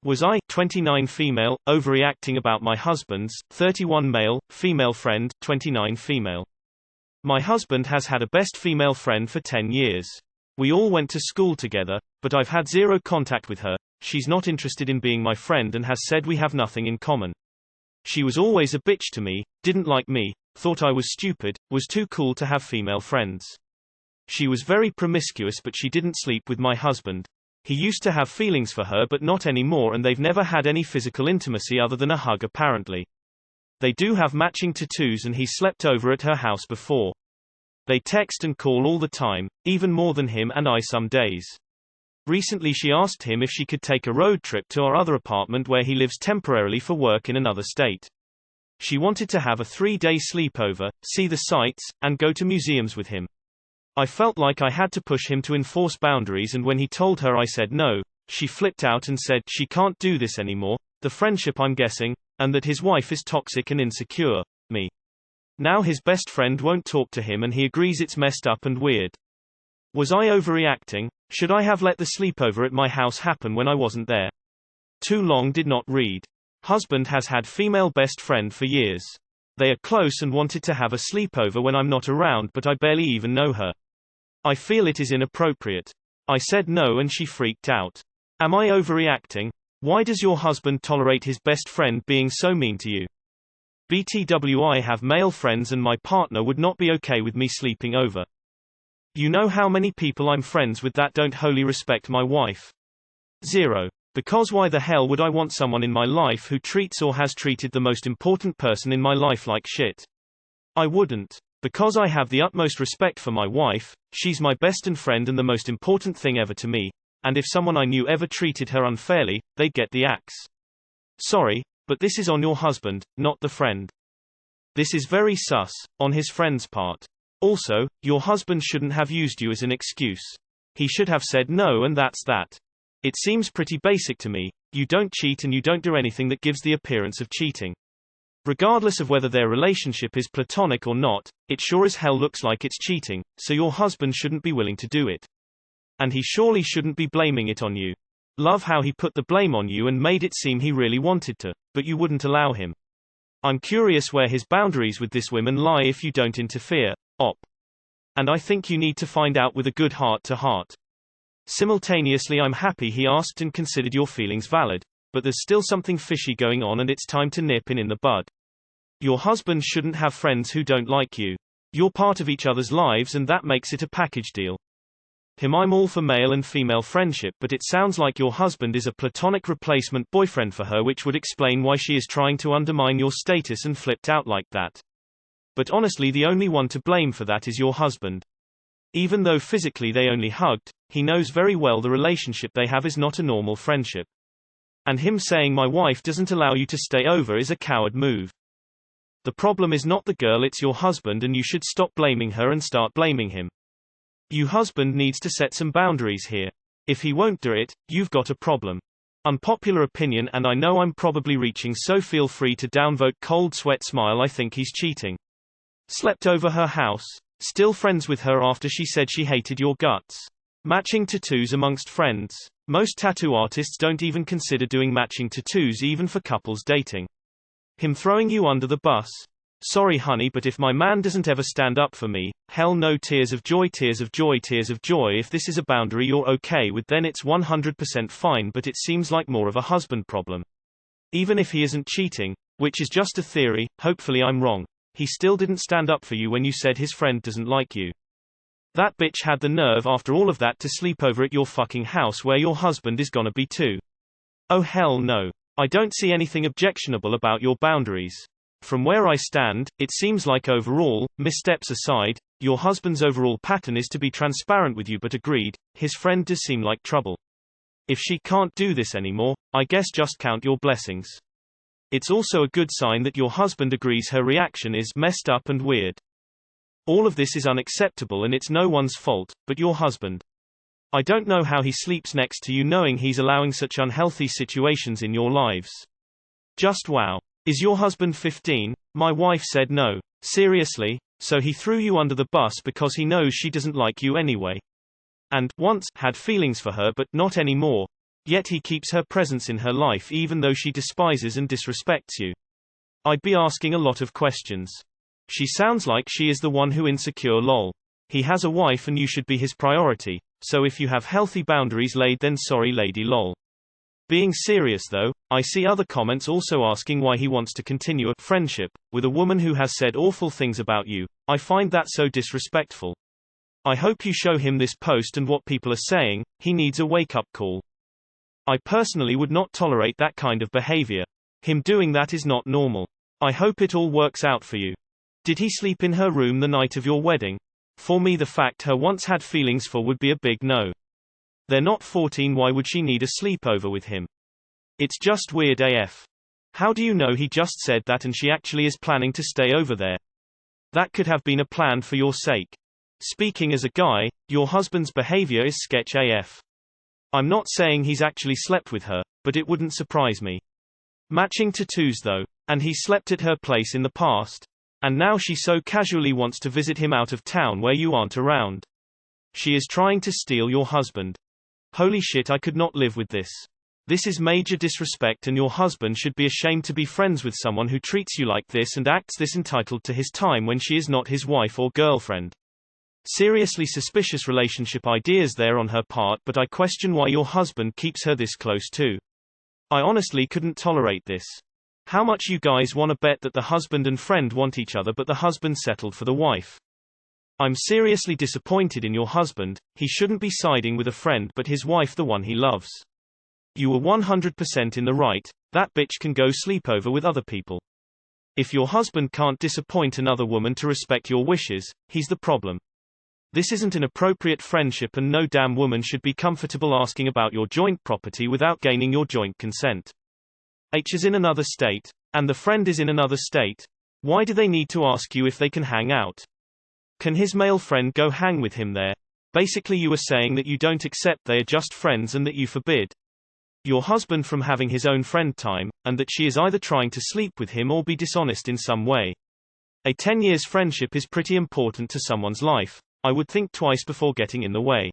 Was I, 29 female, overreacting about my husband's, 31 male, female friend, 29 female? My husband has had a best female friend for 10 years. We all went to school together, but I've had zero contact with her. She's not interested in being my friend and has said we have nothing in common. She was always a bitch to me, didn't like me, thought I was stupid, was too cool to have female friends. She was very promiscuous, but she didn't sleep with my husband. He used to have feelings for her but not anymore, and they've never had any physical intimacy other than a hug apparently. They do have matching tattoos and he's slept over at her house before. They text and call all the time, even more than him and I some days. Recently she asked him if she could take a road trip to our other apartment where he lives temporarily for work in another state. She wanted to have a 3-day sleepover, see the sights, and go to museums with him. I felt like I had to push him to enforce boundaries, and when he told her I said no, she flipped out and said she can't do this anymore, the friendship I'm guessing, and that his wife is toxic and insecure. Me. Now his best friend won't talk to him and he agrees it's messed up and weird. Was I overreacting? Should I have let the sleepover at my house happen when I wasn't there? Too long did not read. Husband has had female best friend for years. They are close and wanted to have a sleepover when I'm not around, but I barely even know her. I feel it is inappropriate. I said no and she freaked out. Am I overreacting? Why does your husband tolerate his best friend being so mean to you? BTW, I have male friends and my partner would not be okay with me sleeping over. You know how many people I'm friends with that don't wholly respect my wife? 0. Because why the hell would I want someone in my life who treats or has treated the most important person in my life like shit? I wouldn't. Because I have the utmost respect for my wife, she's my best friend and the most important thing ever to me, and if someone I knew ever treated her unfairly, they'd get the axe. Sorry, but this is on your husband, not the friend. This is very sus, on his friend's part. Also, your husband shouldn't have used you as an excuse. He should have said no and that's that. It seems pretty basic to me. You don't cheat and you don't do anything that gives the appearance of cheating. Regardless of whether their relationship is platonic or not, it sure as hell looks like it's cheating, so your husband shouldn't be willing to do it. And he surely shouldn't be blaming it on you. Love how he put the blame on you and made it seem he really wanted to, but you wouldn't allow him. I'm curious where his boundaries with this woman lie if you don't interfere, op. And I think you need to find out with a good heart-to-heart. Simultaneously, I'm happy he asked and considered your feelings valid, but there's still something fishy going on and it's time to nip in the bud. Your husband shouldn't have friends who don't like you. You're part of each other's lives and that makes it a package deal. I'm all for male and female friendship, but it sounds like your husband is a platonic replacement boyfriend for her, which would explain why she is trying to undermine your status and flipped out like that. But honestly, the only one to blame for that is your husband. Even though physically they only hugged, he knows very well the relationship they have is not a normal friendship. And him saying my wife doesn't allow you to stay over is a coward move. The problem is not the girl, it's your husband, and you should stop blaming her and start blaming him. Your husband needs to set some boundaries here. If he won't do it, you've got a problem. Unpopular opinion, and I know I'm probably reaching, so feel free to downvote. Cold sweat smile. I think he's cheating. Slept over her house. Still friends with her after she said she hated your guts. Matching tattoos amongst friends. Most tattoo artists don't even consider doing matching tattoos even for couples dating. Him throwing you under the bus. Sorry honey, but if my man doesn't ever stand up for me, hell no. Tears of joy, tears of joy, tears of joy. If this is a boundary you're okay with, then it's 100% fine, but it seems like more of a husband problem. Even if he isn't cheating, which is just a theory, hopefully I'm wrong, he still didn't stand up for you when you said his friend doesn't like you. That bitch had the nerve after all of that to sleep over at your fucking house where your husband is gonna be too. Oh hell no. I don't see anything objectionable about your boundaries. From where I stand, it seems like overall, missteps aside, your husband's overall pattern is to be transparent with you, but agreed, his friend does seem like trouble. If she can't do this anymore, I guess just count your blessings. It's also a good sign that your husband agrees her reaction is messed up and weird. All of this is unacceptable and it's no one's fault, but your husband. I don't know how he sleeps next to you knowing he's allowing such unhealthy situations in your lives. Just wow. Is your husband 15? My wife said no. Seriously? So he threw you under the bus because he knows she doesn't like you anyway. And once had feelings for her but not anymore. Yet he keeps her presence in her life even though she despises and disrespects you. I'd be asking a lot of questions. She sounds like she is the one who insecure lol. He has a wife and you should be his priority, so if you have healthy boundaries laid then sorry lady lol. Being serious though, I see other comments also asking why he wants to continue a friendship with a woman who has said awful things about you. I find that so disrespectful. I hope you show him this post and what people are saying. He needs a wake-up call. I personally would not tolerate that kind of behavior. Him doing that is not normal. I hope it all works out for you. Did he sleep in her room the night of your wedding? For me the fact her once had feelings for would be a big no. They're not 14, why would she need a sleepover with him? It's just weird AF. How do you know he just said that and she actually is planning to stay over there? That could have been a plan for your sake. Speaking as a guy, your husband's behavior is sketch AF. I'm not saying he's actually slept with her, but it wouldn't surprise me. Matching tattoos though, and he slept at her place in the past. And now she so casually wants to visit him out of town where you aren't around. She is trying to steal your husband. Holy shit, I could not live with this. This is major disrespect and your husband should be ashamed to be friends with someone who treats you like this and acts this entitled to his time when she is not his wife or girlfriend. Seriously suspicious relationship ideas there on her part, but I question why your husband keeps her this close too. I honestly couldn't tolerate this. How much you guys wanna bet that the husband and friend want each other but the husband settled for the wife? I'm seriously disappointed in your husband. He shouldn't be siding with a friend but his wife, the one he loves. You were 100% in the right. That bitch can go sleep over with other people. If your husband can't disappoint another woman to respect your wishes, he's the problem. This isn't an appropriate friendship and no damn woman should be comfortable asking about your joint property without gaining your joint consent. H is in another state, and the friend is in another state. Why do they need to ask you if they can hang out? Can his male friend go hang with him there? Basically you are saying that you don't accept they are just friends and that you forbid your husband from having his own friend time, and that she is either trying to sleep with him or be dishonest in some way. A 10 years friendship is pretty important to someone's life. I would think twice before getting in the way.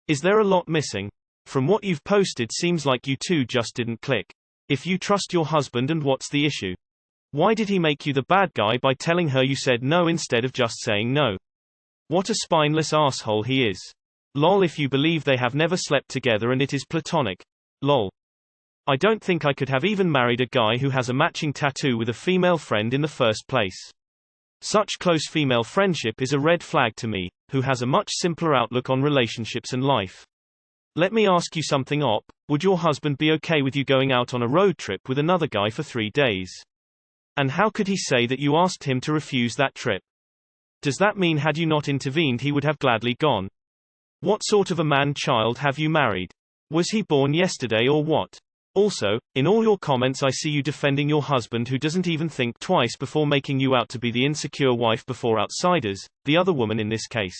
Is there a lot missing? From what you've posted seems like you two just didn't click. If you trust your husband, and what's the issue? Why did he make you the bad guy by telling her you said no instead of just saying no? What a spineless asshole he is. Lol, if you believe they have never slept together and it is platonic. Lol. I don't think I could have even married a guy who has a matching tattoo with a female friend in the first place. Such close female friendship is a red flag to me, who has a much simpler outlook on relationships and life. Let me ask you something, Op. Would your husband be okay with you going out on a road trip with another guy for 3 days? And how could he say that you asked him to refuse that trip? Does that mean had you not intervened he would have gladly gone? What sort of a man-child have you married? Was he born yesterday or what? Also, in all your comments I see you defending your husband who doesn't even think twice before making you out to be the insecure wife before outsiders, the other woman in this case.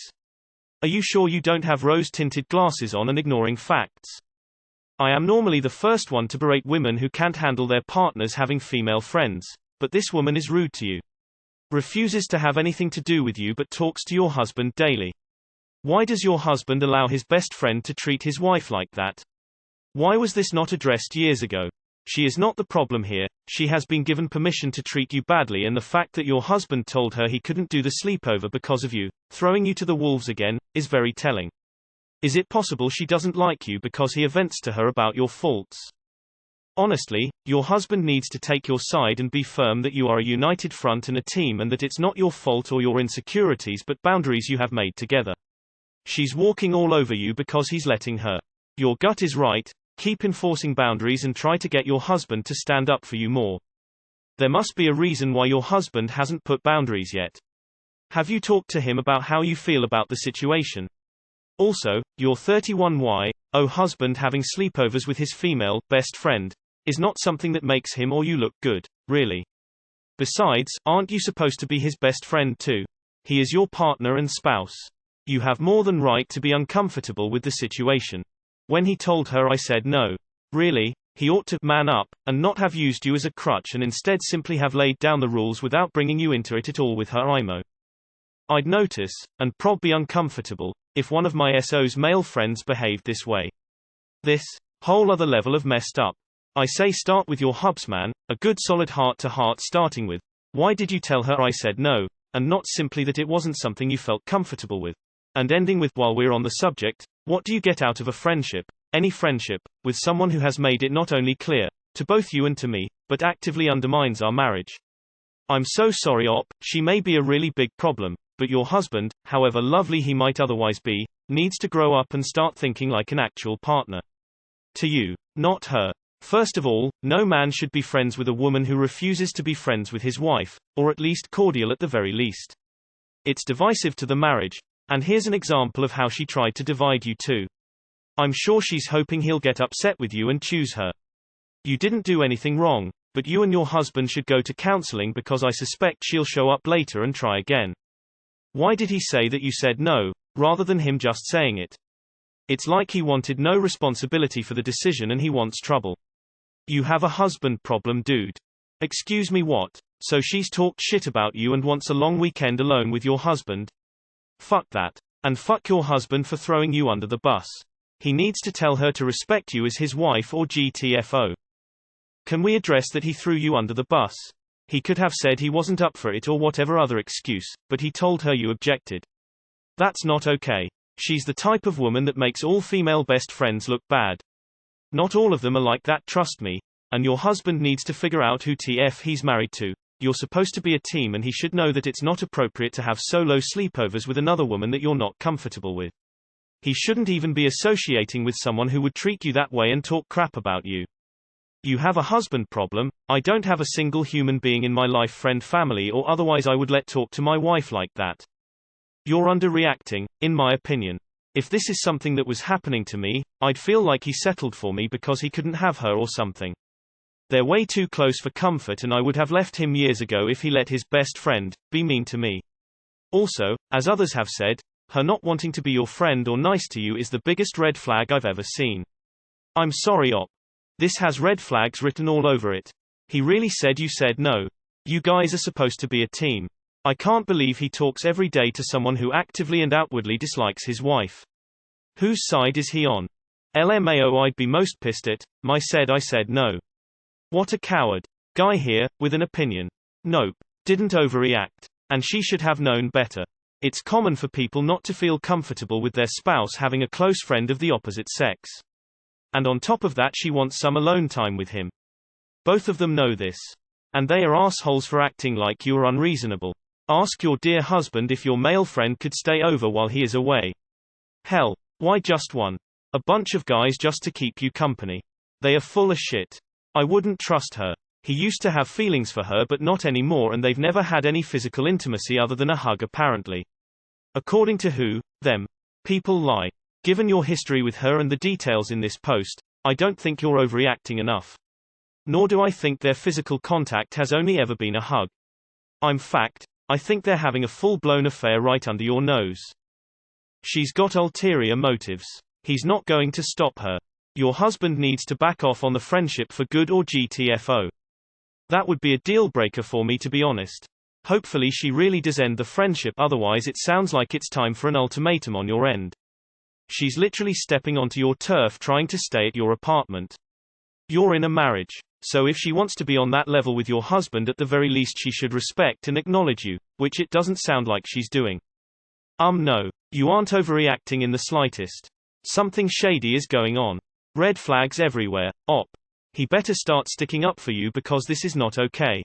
Are you sure you don't have rose-tinted glasses on and ignoring facts? I am normally the first one to berate women who can't handle their partners having female friends, but this woman is rude to you. Refuses to have anything to do with you but talks to your husband daily. Why does your husband allow his best friend to treat his wife like that? Why was this not addressed years ago? She is not the problem here. She has been given permission to treat you badly, and the fact that your husband told her he couldn't do the sleepover because of you, throwing you to the wolves again, is very telling. Is it possible she doesn't like you because he vents to her about your faults? Honestly, your husband needs to take your side and be firm that you are a united front and a team, and that it's not your fault or your insecurities but boundaries you have made together. She's walking all over you because he's letting her. Your gut is right. Keep enforcing boundaries and try to get your husband to stand up for you more. There must be a reason why your husband hasn't put boundaries yet. Have you talked to him about how you feel about the situation? Also, your 31Y, husband having sleepovers with his female best friend is not something that makes him or you look good, really. Besides, aren't you supposed to be his best friend too? He is your partner and spouse. You have more than right to be uncomfortable with the situation. When he told her I said no. Really, he ought to man up, and not have used you as a crutch and instead simply have laid down the rules without bringing you into it at all with her IMO. I'd notice, and prob be uncomfortable, if one of my SO's male friends behaved this way. This Whole other level of messed up. I say start with your hubs, man, a good solid heart-to-heart starting with, why did you tell her I said no, and not simply that it wasn't something you felt comfortable with. And ending with, while we're on the subject, what do you get out of a friendship, any friendship, with someone who has made it not only clear, to both you and to me, but actively undermines our marriage? I'm so sorry, Op, she may be a really big problem, but your husband, however lovely he might otherwise be, needs to grow up and start thinking like an actual partner. To you, not her. First of all, no man should be friends with a woman who refuses to be friends with his wife, or at least cordial at the very least. It's divisive to the marriage, and here's an example of how she tried to divide you two. I'm sure she's hoping he'll get upset with you and choose her. You didn't do anything wrong, but you and your husband should go to counseling because I suspect she'll show up later and try again. Why did he say that you said no, rather than him just saying it? It's like he wanted no responsibility for the decision and he wants trouble. You have a husband problem, dude. Excuse me, what? So she's talked shit about you and wants a long weekend alone with your husband? Fuck that. And fuck your husband for throwing you under the bus. He needs to tell her to respect you as his wife or GTFO. Can we address that he threw you under the bus? He could have said he wasn't up for it or whatever other excuse, but he told her you objected. That's not okay. She's the type of woman that makes all female best friends look bad. Not all of them are like that, trust me. And your husband needs to figure out who TF he's married to. You're supposed to be a team and he should know that it's not appropriate to have solo sleepovers with another woman that you're not comfortable with. He shouldn't even be associating with someone who would treat you that way and talk crap about you. You have a husband problem. I don't have a single human being in my life, friend, family, or otherwise I would let talk to my wife like that. You're underreacting, in my opinion. If this is something that was happening to me, I'd feel like he settled for me because he couldn't have her or something. They're way too close for comfort and I would have left him years ago if he let his best friend be mean to me. Also, as others have said, her not wanting to be your friend or nice to you is the biggest red flag I've ever seen. I'm sorry, Op. This has red flags written all over it. He really said you said no. You guys are supposed to be a team. I can't believe he talks every day to someone who actively and outwardly dislikes his wife. Whose side is he on? LMAO, I'd be most pissed at, I said no. What a coward. Guy here, with an opinion. Nope. Didn't overreact. And she should have known better. It's common for people not to feel comfortable with their spouse having a close friend of the opposite sex. And on top of that she wants some alone time with him. Both of them know this. And they are assholes for acting like you are unreasonable. Ask your dear husband if your male friend could stay over while he is away. Hell, why just one? A bunch of guys just to keep you company. They are full of shit. I wouldn't trust her. He used to have feelings for her but not anymore and they've never had any physical intimacy other than a hug apparently. According to who? Them. People lie. Given your history with her and the details in this post, I don't think you're overreacting enough. Nor do I think their physical contact has only ever been a hug. I think they're having a full-blown affair right under your nose. She's got ulterior motives. He's not going to stop her. Your husband needs to back off on the friendship for good or GTFO. That would be a deal-breaker for me, to be honest. Hopefully she really does end the friendship, otherwise it sounds like it's time for an ultimatum on your end. She's literally stepping onto your turf trying to stay at your apartment. You're in a marriage. So if she wants to be on that level with your husband, at the very least she should respect and acknowledge you, which it doesn't sound like she's doing. No. You aren't overreacting in the slightest. Something shady is going on. Red flags everywhere, Op. He better start sticking up for you because this is not okay.